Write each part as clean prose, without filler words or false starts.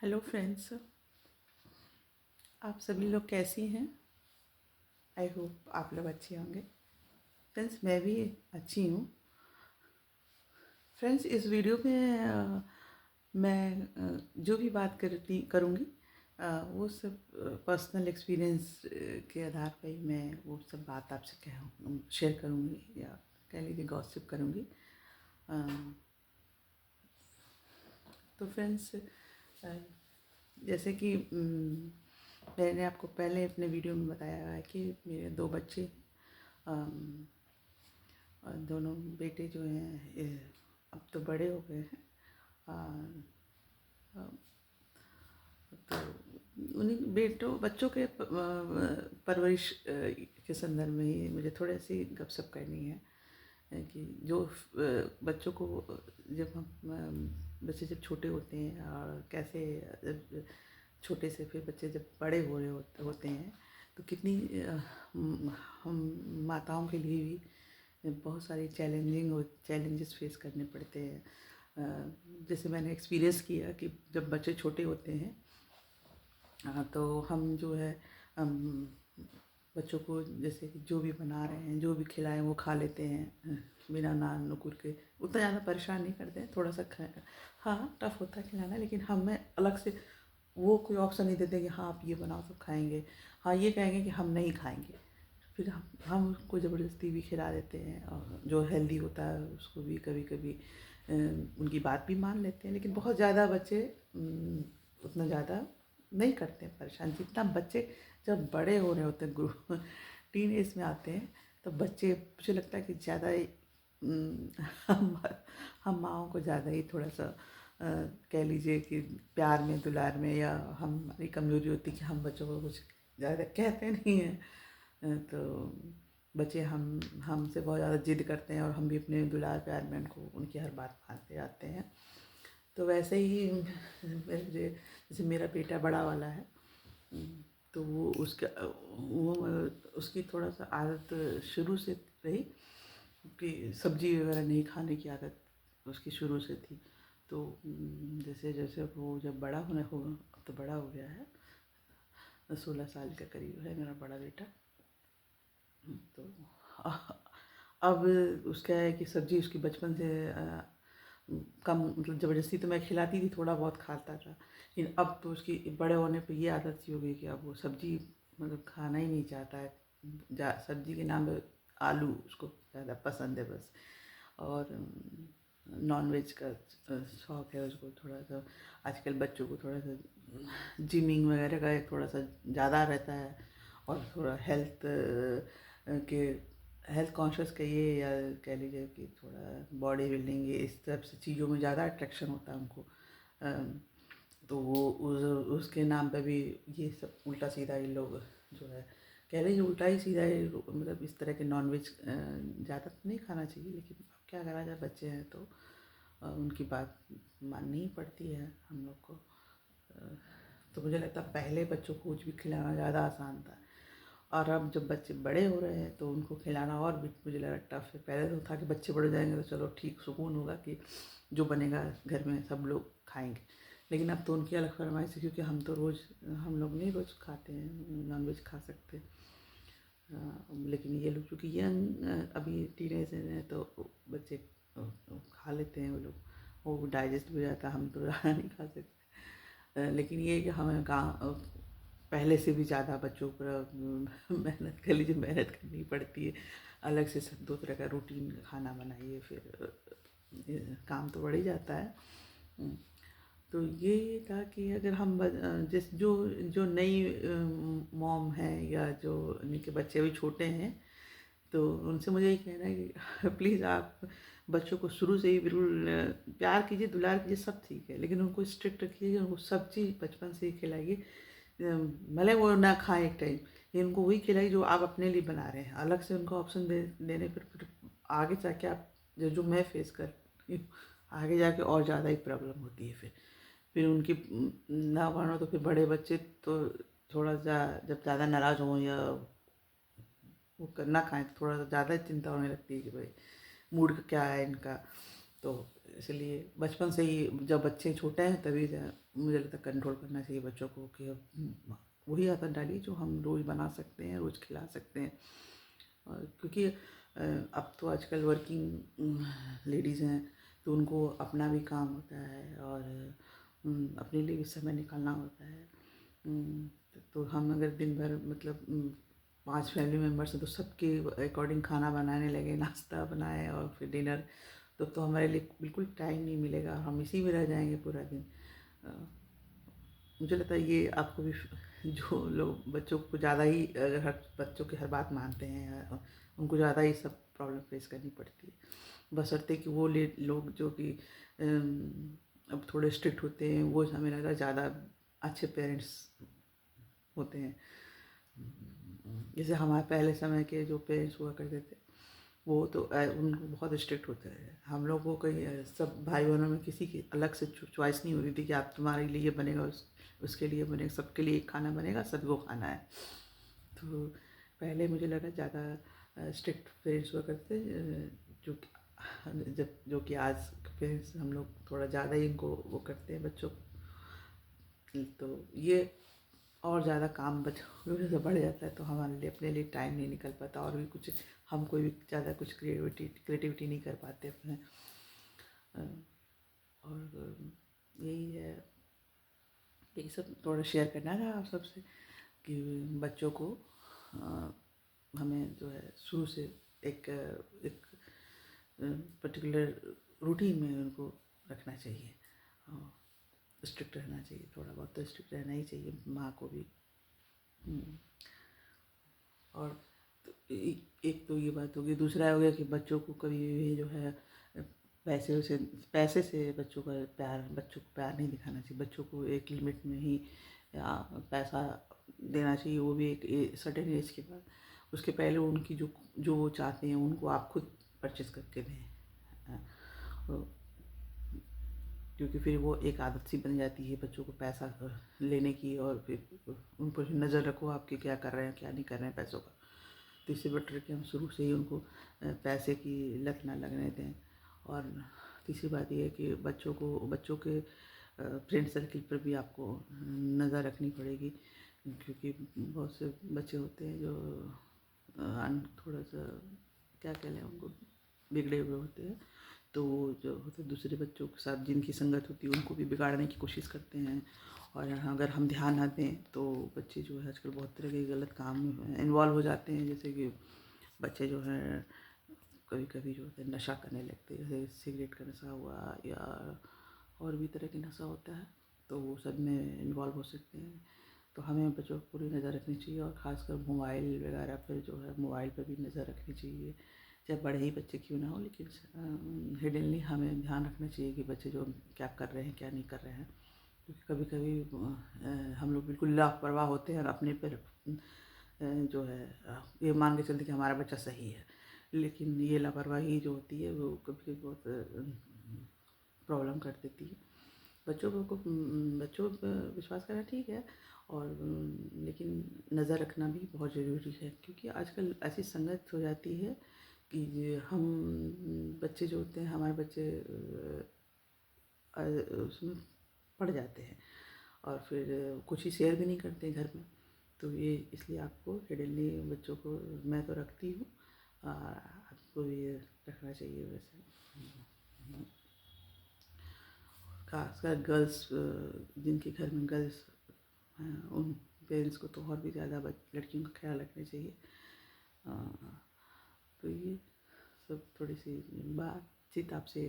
Hello friends, आप सभी लोग कैसी हैं। आई होप आप लोग अच्छे होंगे। फ्रेंड्स, मैं भी अच्छी हूँ। फ्रेंड्स, इस वीडियो में मैं जो भी बात करती करूँगी वो सब पर्सनल एक्सपीरियंस के आधार पर ही मैं वो सब बात आपसे शेयर करूँगी या कह लीजिए गॉसिप करूँगी। अ, तो फ्रेंड्स, जैसे कि मैंने आपको पहले अपने वीडियो में बताया है कि मेरे दो बच्चे, अम, और दोनों बेटे जो हैं अब तो बड़े हो गए हैं। अ, अ, तो उन्हीं बच्चों के परवरिश के संदर्भ में ही मुझे थोड़ी सी गपशप करनी है। कि जो बच्चों को जब बच्चे जब छोटे होते हैं और कैसे छोटे से फिर बच्चे जब बड़े हो रहे होते हैं तो कितनी हम माताओं के लिए भी बहुत सारी चैलेंजेस फेस करने पड़ते हैं। जैसे मैंने एक्सपीरियंस किया कि जब बच्चे छोटे होते हैं तो हम जो है बच्चों को जैसे कि जो भी बना रहे हैं, जो भी खिलाएं वो खा लेते हैं बिना नान नुकुर के। उतना ज़्यादा परेशान नहीं करते हैं, थोड़ा सा हाँ टफ होता है खिलाना, लेकिन हमें अलग से वो कोई ऑप्शन नहीं देते कि हाँ आप ये बनाओ तो खाएंगे। हाँ, ये कहेंगे कि हम नहीं खाएंगे, फिर हम उसको ज़बरदस्ती भी खिला देते हैं। और जो हेल्दी होता है उसको भी कभी कभी उनकी बात भी मान लेते हैं, लेकिन बहुत ज़्यादा बच्चे उतना ज़्यादा नहीं करते हैं परेशान। जितना बच्चे जब बड़े हो रहे होते हैं, ग्रो टीन एज में आते हैं, तो बच्चे मुझे लगता है कि ज़्यादा ही हम हम माँओं को ज़्यादा ही थोड़ा सा कह लीजिए कि प्यार में दुलार में, या हमारी कमज़ोरी होती है कि हम बच्चों को कुछ ज़्यादा कहते नहीं हैं। तो बच्चे हमसे बहुत ज़्यादा जिद करते हैं और हम भी अपने दुलार प्यार में उनको उनकी हर बात मानते जाते हैं। तो वैसे ही मुझे जैसे मेरा बेटा बड़ा वाला है, तो वो उसकी थोड़ा सा आदत शुरू से रही कि सब्जी वगैरह नहीं खाने की आदत उसकी शुरू से थी। तो जैसे जैसे वो जब बड़ा होने होगा, अब तो बड़ा हो गया है, 16 साल के करीब है मेरा बड़ा बेटा। तो अब उसका है कि सब्जी उसकी बचपन से कम, मतलब ज़बरदस्ती तो मैं खिलाती थी, थोड़ा बहुत खाता था, लेकिन अब तो उसकी बड़े होने पे ये आदत सी हो गई कि अब वो सब्जी मतलब खाना ही नहीं चाहता है। सब्जी के नाम पे आलू उसको ज़्यादा पसंद है बस। और नॉन वेज का शौक़ है उसको थोड़ा सा। आजकल बच्चों को थोड़ा सा जिमिंग वगैरह का एक थोड़ा सा ज़्यादा रहता है, और थोड़ा के हेल्थ कॉन्शियस कहिए या कह लीजिए कि थोड़ा बॉडी बिल्डिंग, ये इस तरह से चीज़ों में ज़्यादा अट्रैक्शन होता है उनको। तो वो उसके नाम पे भी ये सब उल्टा सीधा ही लोग जो है कह लीजिए, उल्टा ही सीधा ही मतलब इस तरह के नॉनवेज ज़्यादा तो नहीं खाना चाहिए, लेकिन अब क्या करा जाए, बच्चे हैं तो उनकी बात माननी ही पड़ती है हम लोग को। तो मुझे लगता है पहले बच्चों को कुछ भी खिलाना ज़्यादा आसान था, और अब जब बच्चे बड़े हो रहे हैं तो उनको खिलाना और भी मुझे लगा टफ है। पहले तो था कि बच्चे बड़े जाएंगे तो चलो ठीक सुकून होगा कि जो बनेगा घर में सब लोग खाएंगे, लेकिन अब तो उनकी अलग फरमाइश है, क्योंकि हम लोग नहीं रोज़ खाते हैं, नॉनवेज खा सकते हैं। लेकिन ये लोग चूँकि यंग अभी टीनेज हैं तो बच्चे खा लेते हैं, वो लोग, वो डाइजेस्ट हो जाता है, हम तो नहीं खा सकते। लेकिन ये कि हमें पहले से भी ज़्यादा बच्चों पर मेहनत कर लीजिए, मेहनत करनी पड़ती है। अलग से सब 2 तरह का रूटीन खाना बनाइए, फिर काम तो बढ़ ही जाता है। तो ये था कि अगर हम जिस जो जो नई मॉम है, या जो जिनके बच्चे अभी छोटे हैं, तो उनसे मुझे ये कहना है कि प्लीज़ आप बच्चों को शुरू से ही बिल्कुल प्यार कीजिए, दुलार कीजिए, सब ठीक है, लेकिन उनको स्ट्रिक्ट रखिए, उनको सब चीज़ बचपन से ही खिलाइए। भले वो ना खाएं एक टाइम, लेकिन उनको वही खिलाइए जो आप अपने लिए बना रहे हैं। अलग से उनको ऑप्शन देने पर फिर आगे जाके आप जो मैं फेस कर रही हूँ, आगे जाके और ज़्यादा ही प्रॉब्लम होती है। फिर उनकी ना मानो तो फिर बड़े बच्चे तो थोड़ा सा जब ज़्यादा नाराज़ हों या वो ना खाएं तो थोड़ा सा ज़्यादा चिंता होने लगती है कि भाई मूड क्या है इनका। तो इसलिए बचपन से ही जब बच्चे छोटे हैं तभी मुझे लगता है कंट्रोल करना चाहिए बच्चों को कि वही आदत डालिए जो हम रोज़ बना सकते हैं, रोज़ खिला सकते हैं। और क्योंकि अब तो आजकल वर्किंग लेडीज़ हैं, तो उनको अपना भी काम होता है और अपने लिए भी समय निकालना होता है। तो हम अगर दिन भर मतलब 5 फैमिली मेम्बर्स हैं तो सबके अकॉर्डिंग खाना बनाने लगे, नाश्ता बनाए और फिर डिनर, तो हमारे लिए बिल्कुल टाइम नहीं मिलेगा, हम इसी में रह जाएंगे पूरा दिन। अ, मुझे लगता है ये आपको भी जो लोग बच्चों को ज़्यादा ही अगर हर बच्चों की हर बात मानते हैं उनको ज़्यादा ही सब प्रॉब्लम फेस करनी पड़ती है, बशर्ते कि वो लोग जो कि अब थोड़े स्ट्रिक्ट होते हैं, वो हमें लगता है ज़्यादा अच्छे पेरेंट्स होते हैं। जैसे हमारे पहले समय के जो पेरेंट्स हुआ करते थे, वो तो उनको बहुत स्ट्रिक्ट होते हैं। हम लोग को कहीं सब भाई बहनों में किसी की अलग से चॉइस नहीं होती थी कि आप तुम्हारे लिए ये बनेगा, उसके लिए बनेगा, सबके लिए एक खाना बनेगा, सभी को खाना है। तो पहले मुझे लगा ज़्यादा स्ट्रिक्ट पेरेंट्स हुआ करते जो जो कि आज पेरेंट्स हम लोग थोड़ा ज़्यादा ही इनको वो करते हैं बच्चों को। तो ये और ज़्यादा काम बच्चों से बढ़ जाता है, तो हमारे लिए अपने लिए टाइम नहीं निकल पाता और भी कुछ हम कोई भी ज़्यादा कुछ क्रिएटिविटी नहीं कर पाते अपने। और यही है, यही सब थोड़ा शेयर करना था आप सबसे कि बच्चों को हमें जो है शुरू से एक एक पर्टिकुलर रूटीन में उनको रखना चाहिए और स्ट्रिक्ट रहना चाहिए, थोड़ा बहुत तो स्ट्रिक्ट रहना ही चाहिए माँ को भी। और तो एक तो ये बात होगी, दूसरा हो गया कि बच्चों को कभी भी जो है पैसे से बच्चों को प्यार नहीं दिखाना चाहिए। बच्चों को एक लिमिट में ही पैसा देना चाहिए, वो भी एक सर्टेन एज के बाद। उसके पहले उनकी जो जो वो चाहते हैं उनको आप खुद परचेस करके दें। तो क्योंकि फिर वो एक आदत सी बन जाती है बच्चों को पैसा लेने की, और फिर उन पर नज़र रखो आपके क्या कर रहे हैं क्या नहीं कर रहे हैं पैसों का। तो इससे बेटर कि हम शुरू से ही उनको पैसे की लत ना लगने दें। और तीसरी बात ये है कि बच्चों के फ्रेंड सर्किल पर भी आपको नज़र रखनी पड़ेगी, क्योंकि बहुत से बच्चे होते हैं जो थोड़ा सा क्या कह लें उनको बिगड़े हुए होते हैं, तो जो होते दूसरे बच्चों के साथ जिनकी संगत होती है उनको भी बिगाड़ने की कोशिश करते हैं। और अगर हम ध्यान ना दें तो बच्चे जो है आजकल बहुत तरह के गलत काम में इन्वॉल्व हो जाते हैं। जैसे कि बच्चे जो हैं कभी कभी जो होते हैं नशा करने लगते हैं, जैसे सिगरेट का नशा हुआ या और भी तरह के नशा होता है, तो वो सब में इन्वॉल्व हो सकते हैं। तो हमें बच्चों पर पूरी नज़र रखनी चाहिए, और ख़ासकर मोबाइल वगैरह पर जो है मोबाइल पर भी नज़र रखनी चाहिए, चाहे बड़े ही बच्चे क्यों ना हो, लेकिन हिडनली हमें ध्यान रखना चाहिए कि बच्चे जो क्या कर रहे हैं क्या नहीं कर रहे हैं। क्योंकि कभी कभी हम लोग बिल्कुल लापरवाह होते हैं और अपने पर जो है ये मान के चलते कि हमारा बच्चा सही है, लेकिन ये लापरवाही जो होती है वो कभी बहुत प्रॉब्लम कर देती है। बच्चों पर विश्वास करना ठीक है, और लेकिन नज़र रखना भी बहुत ज़रूरी है, क्योंकि आजकल ऐसी संगत हो जाती है कि हम बच्चे जो होते हैं हमारे बच्चे उसमें पड़ जाते हैं और फिर कुछ ही शेयर भी नहीं करते घर में। तो ये इसलिए आपको हिडनली बच्चों को मैं तो रखती हूँ, आपको भी रखना चाहिए वैसे। खासकर गर्ल्स जिनके घर में गर्ल्स हैं उन पेरेंट्स को तो और भी ज़्यादा लड़कियों का ख्याल रखना चाहिए। तो ये सब थोड़ी सी बातचीत आपसे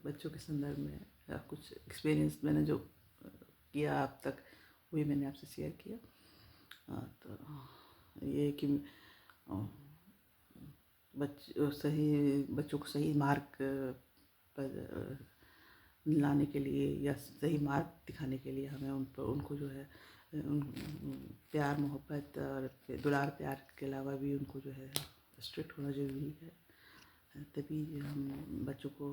बच्चों के संदर्भ में कुछ एक्सपीरियंस मैंने जो किया अब तक वही मैंने आपसे शेयर किया। तो ये कि बच्चों को सही मार्ग पर लाने के लिए या सही मार्ग दिखाने के लिए हमें उनको जो है प्यार मोहब्बत और दुलार प्यार के अलावा भी उनको जो है स्ट्रिक्ट होना ज़रूरी है, तभी हम बच्चों को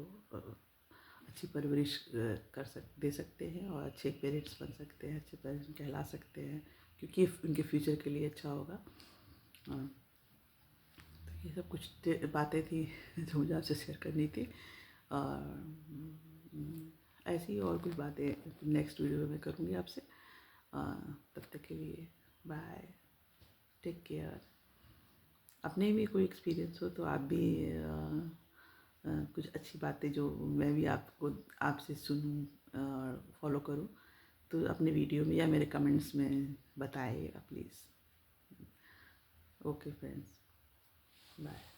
अच्छी परवरिश दे सकते हैं और अच्छे पेरेंट्स बन सकते हैं, अच्छे पेरेंट्स कहला सकते हैं, क्योंकि उनके फ्यूचर के लिए अच्छा होगा। तो ये सब कुछ बातें थी जो मुझे आपसे शेयर करनी थी। ऐसी और कुछ बातें नेक्स्ट वीडियो में मैं करूँगी आपसे। तब तक के लिए बाय, टेक केयर। अपने भी कोई एक्सपीरियंस हो तो आप भी कुछ अच्छी बातें जो मैं भी आपसे सुनूं और फॉलो करूं, तो अपने वीडियो में या मेरे कमेंट्स में बताइएगा प्लीज़। Okay friends, bye.